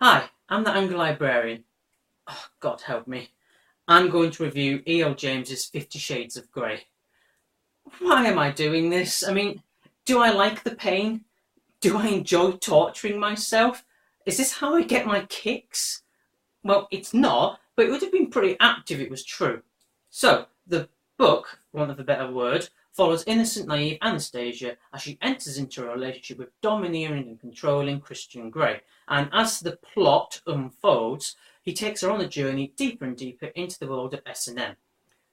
Hi, I'm the Angry Librarian. Oh, God help me. I'm going to review E.L. James's 50 Shades of Grey. Why am I doing this? Do I like the pain? Do I enjoy torturing myself? Is this how I get my kicks? Well, it's not, but it would have been pretty apt if it was true. So, the book, for want of a better word, follows innocent, naive Anastasia as she enters into a relationship with domineering and controlling Christian Grey. And as the plot unfolds, he takes her on a journey deeper and deeper into the world of S&M.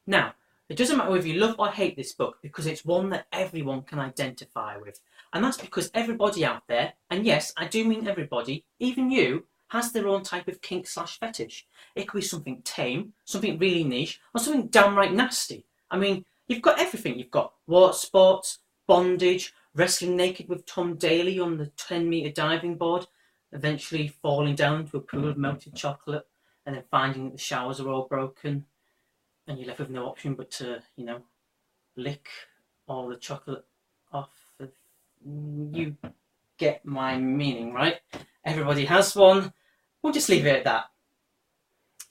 Now, it doesn't matter whether you love or hate this book because it's one that everyone can identify with. And that's because everybody out there, and yes, I do mean everybody, even you, has their own type of kink/fetish. It could be something tame, something really niche, or something downright nasty. You've got everything. You've got water sports, bondage, wrestling naked with Tom Daly on the 10-metre diving board, eventually falling down into a pool of melted chocolate, and then finding that the showers are all broken, and you're left with no option but to, lick all the chocolate off of... You get my meaning, right? Everybody has one. We'll just leave it at that.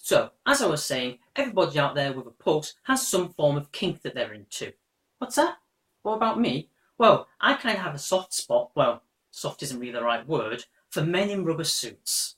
So, as I was saying, everybody out there with a pulse has some form of kink that they're into. What's that? What about me? Well, I kind of have a soft spot, well, soft isn't really the right word, for men in rubber suits.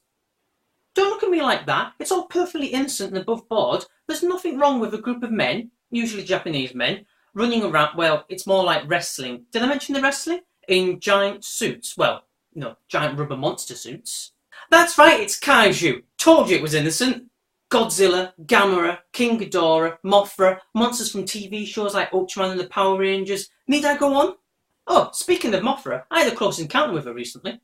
Don't look at me like that. It's all perfectly innocent and above board. There's nothing wrong with a group of men, usually Japanese men, running around, well, it's more like wrestling. Did I mention the wrestling? In giant suits. Well, no, giant rubber monster suits. That's right, it's kaiju. Told you it was innocent. Godzilla, Gamera, King Ghidorah, Mothra, monsters from TV shows like Ultraman and the Power Rangers. Need I go on? Oh, speaking of Mothra, I had a close encounter with her recently.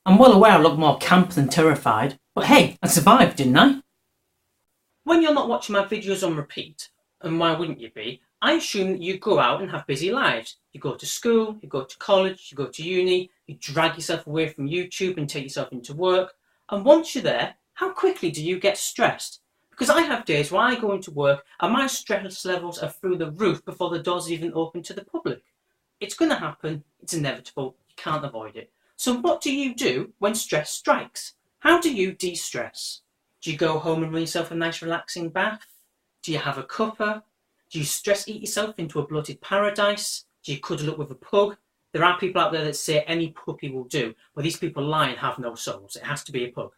I'm well aware I look more camp than terrified, but hey, I survived, didn't I? When you're not watching my videos on repeat, and why wouldn't you be, I assume that you go out and have busy lives. You go to school, you go to college, you go to uni, you drag yourself away from YouTube and take yourself into work, and once you're there, how quickly do you get stressed? Because I have days where I go into work and my stress levels are through the roof before the doors even open to the public. It's going to happen, it's inevitable, you can't avoid it. So what do you do when stress strikes? How do you de-stress? Do you go home and run yourself a nice relaxing bath? Do you have a cuppa? Do you stress eat yourself into a bloated paradise? Do you cuddle up with a pug? There are people out there that say any puppy will do, but these people lie and have no souls. It has to be a pug.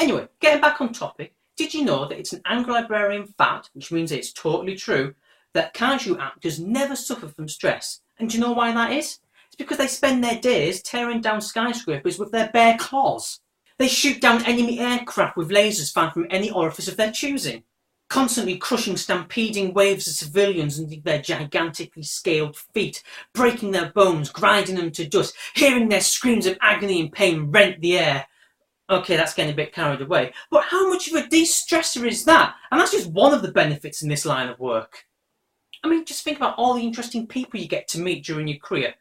Anyway, getting back on topic, did you know that it's an Angry Librarian fact, which means that it's totally true, that kaiju actors never suffer from stress? And do you know why that is? It's because they spend their days tearing down skyscrapers with their bare claws. They shoot down enemy aircraft with lasers found from any orifice of their choosing, constantly crushing stampeding waves of civilians under their gigantically scaled feet, breaking their bones, grinding them to dust, hearing their screams of agony and pain rent the air. Okay, that's getting a bit carried away, but how much of a de-stressor is that? And that's just one of the benefits in this line of work. Just think about all the interesting people you get to meet during your career.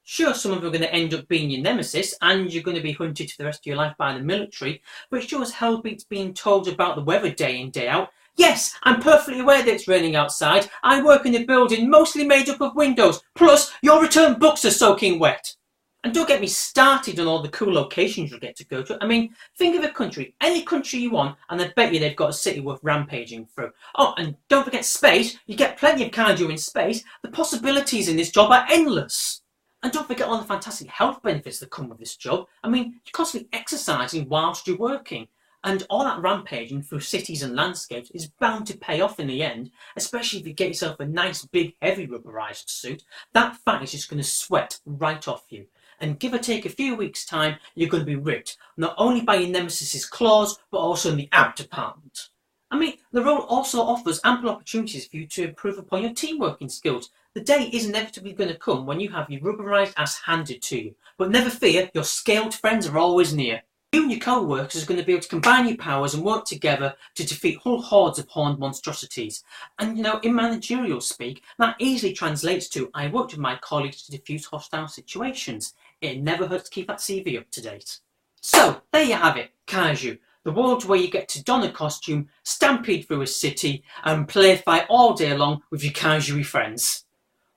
Sure, some of them are going to end up being your nemesis, and you're going to be hunted for the rest of your life by the military, but it sure as hell beats being told about the weather day in, day out. Yes, I'm perfectly aware that it's raining outside. I work in a building mostly made up of windows, plus your return books are soaking wet. And don't get me started on all the cool locations you'll get to go to. Think of a country, any country you want, and I bet you they've got a city worth rampaging through. Oh, and don't forget space. You get plenty of kaiju in space. The possibilities in this job are endless. And don't forget all the fantastic health benefits that come with this job. You're constantly exercising whilst you're working. And all that rampaging through cities and landscapes is bound to pay off in the end, especially if you get yourself a nice, big, heavy rubberized suit. That fat is just going to sweat right off you. And give or take a few weeks' time, you're going to be ripped, not only by your nemesis's claws, but also in the out department. The role also offers ample opportunities for you to improve upon your teamworking skills. The day is inevitably going to come when you have your rubberized ass handed to you. But never fear, your scaled friends are always near. You and your co-workers are going to be able to combine your powers and work together to defeat whole hordes of horned monstrosities. And in managerial speak, that easily translates to I worked with my colleagues to defuse hostile situations. It never hurts to keep that CV up to date. So, there you have it, kaiju. The world where you get to don a costume, stampede through a city, and play fight all day long with your kaiju friends.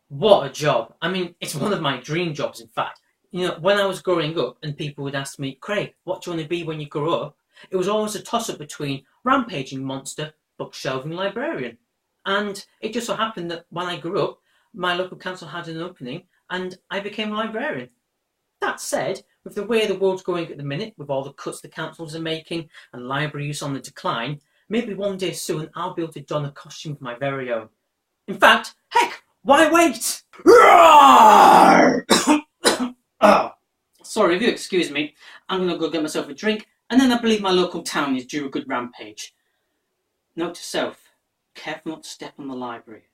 What a job. It's one of my dream jobs, in fact. You know, when I was growing up and people would ask me, Craig, what do you want to be when you grow up? It was always a toss-up between rampaging monster, bookshelving librarian. And it just so happened that when I grew up, my local council had an opening and I became a librarian. That said, with the way the world's going at the minute, with all the cuts the councils are making and library use on the decline, maybe one day soon I'll be able to don a costume of my very own. In fact, heck, why wait? Oh, sorry, if you excuse me, I'm going to go get myself a drink, and then I believe my local town is due a good rampage. Note to self, careful not to step on the library.